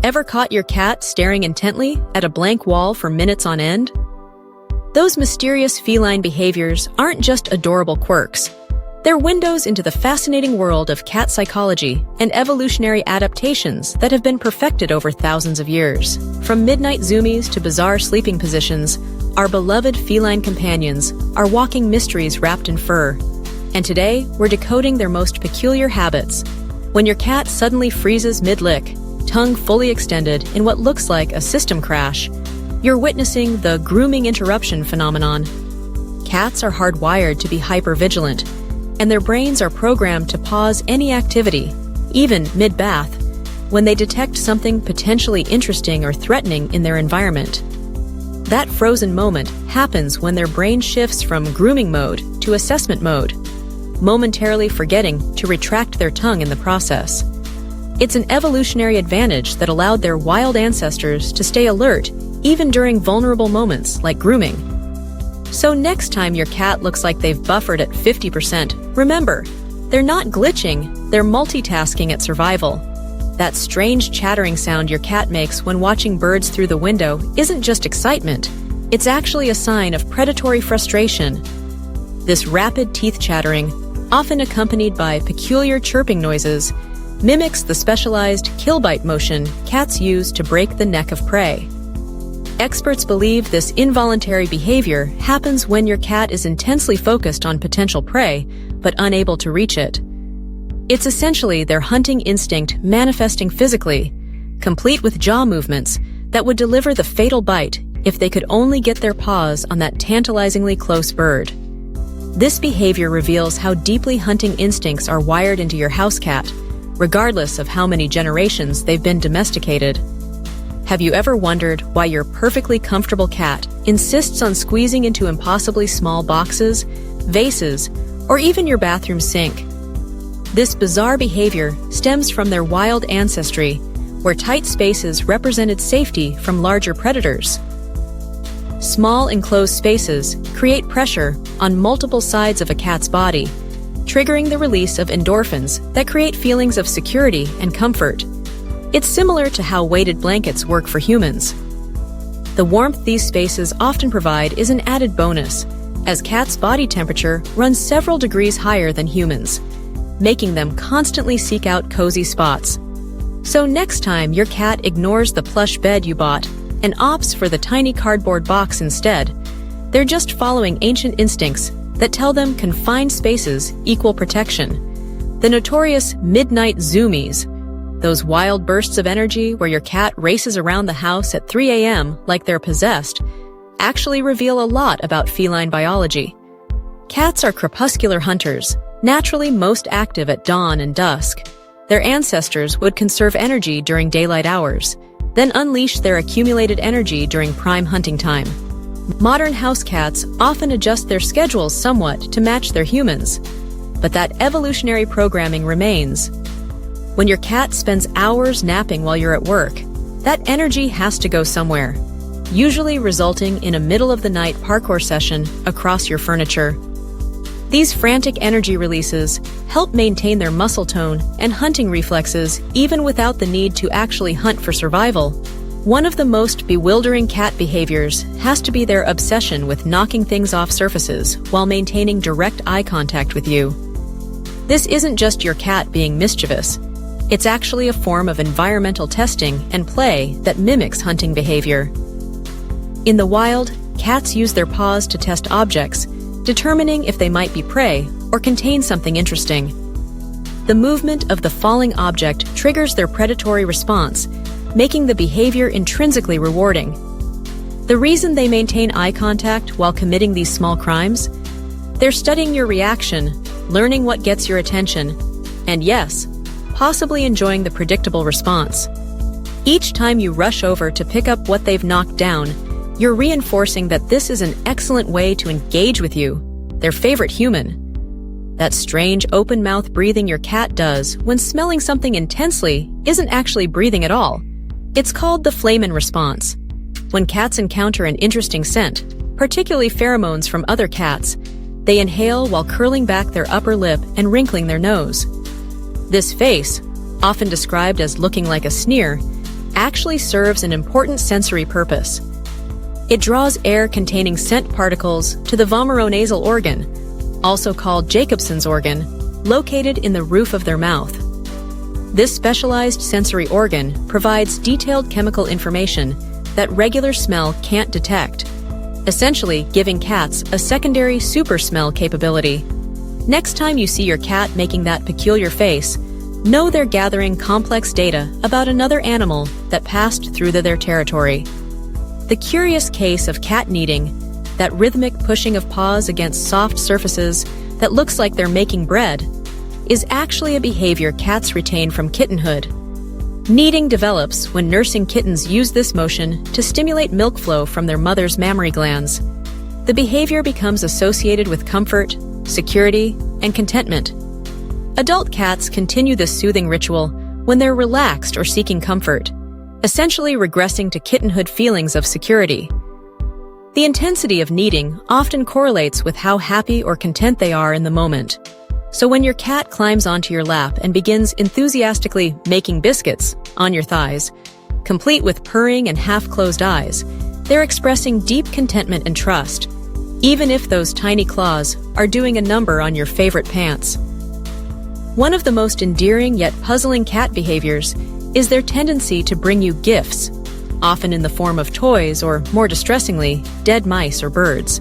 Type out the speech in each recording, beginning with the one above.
Ever caught your cat staring intently at a blank wall for minutes on end? Those mysterious feline behaviors aren't just adorable quirks. They're windows into the fascinating world of cat psychology and evolutionary adaptations that have been perfected over thousands of years. From midnight zoomies to bizarre sleeping positions, our beloved feline companions are walking mysteries wrapped in fur. And today, we're decoding their most peculiar habits. When your cat suddenly freezes mid-lick, tongue fully extended in what looks like a system crash, you're witnessing the grooming interruption phenomenon. Cats are hardwired to be hypervigilant, and their brains are programmed to pause any activity, even mid-bath, when they detect something potentially interesting or threatening in their environment. That frozen moment happens when their brain shifts from grooming mode to assessment mode, momentarily forgetting to retract their tongue in the process. It's an evolutionary advantage that allowed their wild ancestors to stay alert even during vulnerable moments like grooming. So next time your cat looks like they've buffered at 50%, remember, they're not glitching, they're multitasking at survival. That strange chattering sound your cat makes when watching birds through the window isn't just excitement, it's actually a sign of predatory frustration. This rapid teeth chattering, often accompanied by peculiar chirping noises, mimics the specialized kill-bite motion cats use to break the neck of prey. Experts believe this involuntary behavior happens when your cat is intensely focused on potential prey, but unable to reach it. It's essentially their hunting instinct manifesting physically, complete with jaw movements that would deliver the fatal bite if they could only get their paws on that tantalizingly close bird. This behavior reveals how deeply hunting instincts are wired into your house cat, regardless of how many generations they've been domesticated. Have you ever wondered why your perfectly comfortable cat insists on squeezing into impossibly small boxes, vases, or even your bathroom sink? This bizarre behavior stems from their wild ancestry, where tight spaces represented safety from larger predators. Small enclosed spaces create pressure on multiple sides of a cat's body, triggering the release of endorphins that create feelings of security and comfort. It's similar to how weighted blankets work for humans. The warmth these spaces often provide is an added bonus, as cats' body temperature runs several degrees higher than humans, making them constantly seek out cozy spots. So next time your cat ignores the plush bed you bought and opts for the tiny cardboard box instead, they're just following ancient instincts that tell them confined spaces equal protection. The notorious midnight zoomies, those wild bursts of energy where your cat races around the house at 3 a.m. like they're possessed, actually reveal a lot about feline biology. Cats are crepuscular hunters, naturally most active at dawn and dusk. Their ancestors would conserve energy during daylight hours, then unleash their accumulated energy during prime hunting time. Modern house cats often adjust their schedules somewhat to match their humans, but that evolutionary programming remains. When your cat spends hours napping while you're at work, that energy has to go somewhere, usually resulting in a middle-of-the-night parkour session across your furniture. These frantic energy releases help maintain their muscle tone and hunting reflexes even without the need to actually hunt for survival. One of the most bewildering cat behaviors has to be their obsession with knocking things off surfaces while maintaining direct eye contact with you. This isn't just your cat being mischievous. It's actually a form of environmental testing and play that mimics hunting behavior. In the wild, cats use their paws to test objects, determining if they might be prey or contain something interesting. The movement of the falling object triggers their predatory response, making the behavior intrinsically rewarding. The reason they maintain eye contact while committing these small crimes? They're studying your reaction, learning what gets your attention, and yes, possibly enjoying the predictable response. Each time you rush over to pick up what they've knocked down, you're reinforcing that this is an excellent way to engage with you, their favorite human. That strange open-mouth breathing your cat does when smelling something intensely isn't actually breathing at all. It's called the Flehmen response. When cats encounter an interesting scent, particularly pheromones from other cats, they inhale while curling back their upper lip and wrinkling their nose. This face, often described as looking like a sneer, actually serves an important sensory purpose. It draws air containing scent particles to the vomeronasal organ, also called Jacobson's organ, located in the roof of their mouth. This specialized sensory organ provides detailed chemical information that regular smell can't detect, essentially giving cats a secondary super smell capability. Next time you see your cat making that peculiar face, know they're gathering complex data about another animal that passed through their territory. The curious case of cat kneading, that rhythmic pushing of paws against soft surfaces that looks like they're making bread, is actually a behavior cats retain from kittenhood. Kneading develops when nursing kittens use this motion to stimulate milk flow from their mother's mammary glands. The behavior becomes associated with comfort, security, and contentment. Adult cats continue this soothing ritual when they're relaxed or seeking comfort, essentially regressing to kittenhood feelings of security. The intensity of kneading often correlates with how happy or content they are in the moment. So when your cat climbs onto your lap and begins enthusiastically making biscuits on your thighs, complete with purring and half-closed eyes, they're expressing deep contentment and trust, even if those tiny claws are doing a number on your favorite pants. One of the most endearing yet puzzling cat behaviors is their tendency to bring you gifts, often in the form of toys or, more distressingly, dead mice or birds.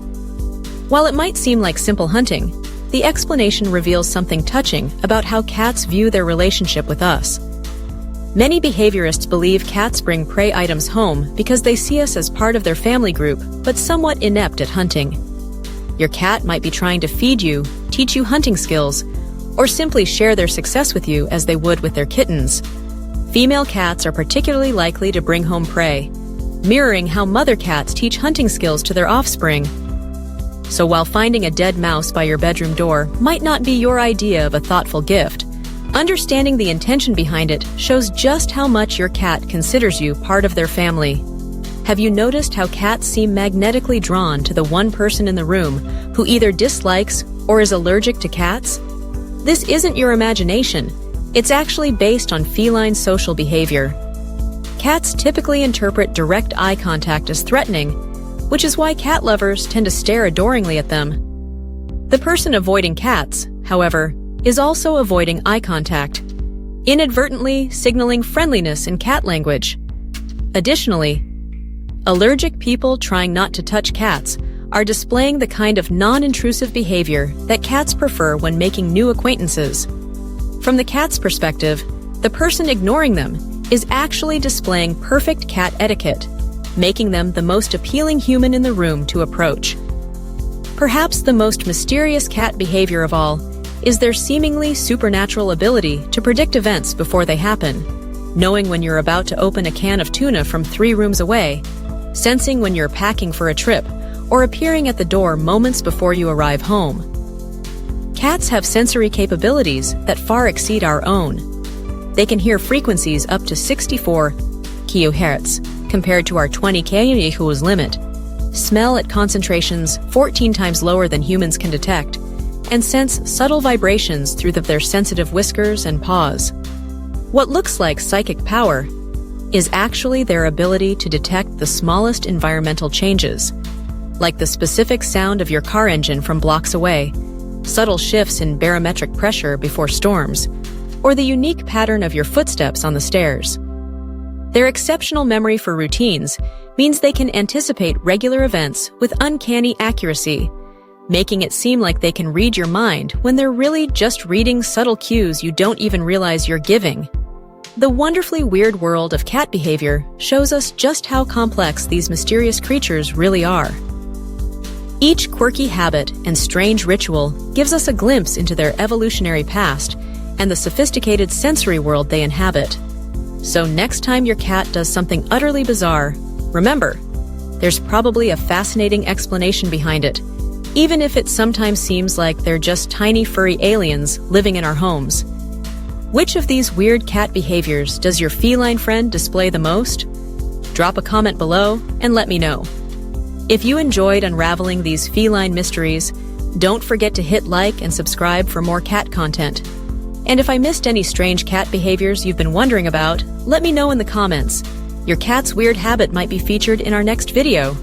While it might seem like simple hunting, the explanation reveals something touching about how cats view their relationship with us. Many behaviorists believe cats bring prey items home because they see us as part of their family group, but somewhat inept at hunting. Your cat might be trying to feed you, teach you hunting skills, or simply share their success with you as they would with their kittens. Female cats are particularly likely to bring home prey, mirroring how mother cats teach hunting skills to their offspring. So while finding a dead mouse by your bedroom door might not be your idea of a thoughtful gift, understanding the intention behind it shows just how much your cat considers you part of their family. Have you noticed how cats seem magnetically drawn to the one person in the room who either dislikes or is allergic to cats? This isn't your imagination. It's actually based on feline social behavior. Cats typically interpret direct eye contact as threatening, which is why cat lovers tend to stare adoringly at them. The person avoiding cats, however, is also avoiding eye contact, inadvertently signaling friendliness in cat language. Additionally, allergic people trying not to touch cats are displaying the kind of non-intrusive behavior that cats prefer when making new acquaintances. From the cat's perspective, the person ignoring them is actually displaying perfect cat etiquette, making them the most appealing human in the room to approach. Perhaps the most mysterious cat behavior of all is their seemingly supernatural ability to predict events before they happen, knowing when you're about to open a can of tuna from 3 rooms away, sensing when you're packing for a trip, or appearing at the door moments before you arrive home. Cats have sensory capabilities that far exceed our own. They can hear frequencies up to 64 kHz compared to our 20 kHz limit, smell at concentrations 14 times lower than humans can detect, and sense subtle vibrations through their sensitive whiskers and paws. What looks like psychic power is actually their ability to detect the smallest environmental changes, like the specific sound of your car engine from blocks away, subtle shifts in barometric pressure before storms, or the unique pattern of your footsteps on the stairs. Their exceptional memory for routines means they can anticipate regular events with uncanny accuracy, making it seem like they can read your mind when they're really just reading subtle cues you don't even realize you're giving. The wonderfully weird world of cat behavior shows us just how complex these mysterious creatures really are. Each quirky habit and strange ritual gives us a glimpse into their evolutionary past and the sophisticated sensory world they inhabit. So next time your cat does something utterly bizarre, remember, there's probably a fascinating explanation behind it, even if it sometimes seems like they're just tiny furry aliens living in our homes. Which of these weird cat behaviors does your feline friend display the most? Drop a comment below and let me know. If you enjoyed unraveling these feline mysteries, don't forget to hit like and subscribe for more cat content. And if I missed any strange cat behaviors you've been wondering about, let me know in the comments. Your cat's weird habit might be featured in our next video.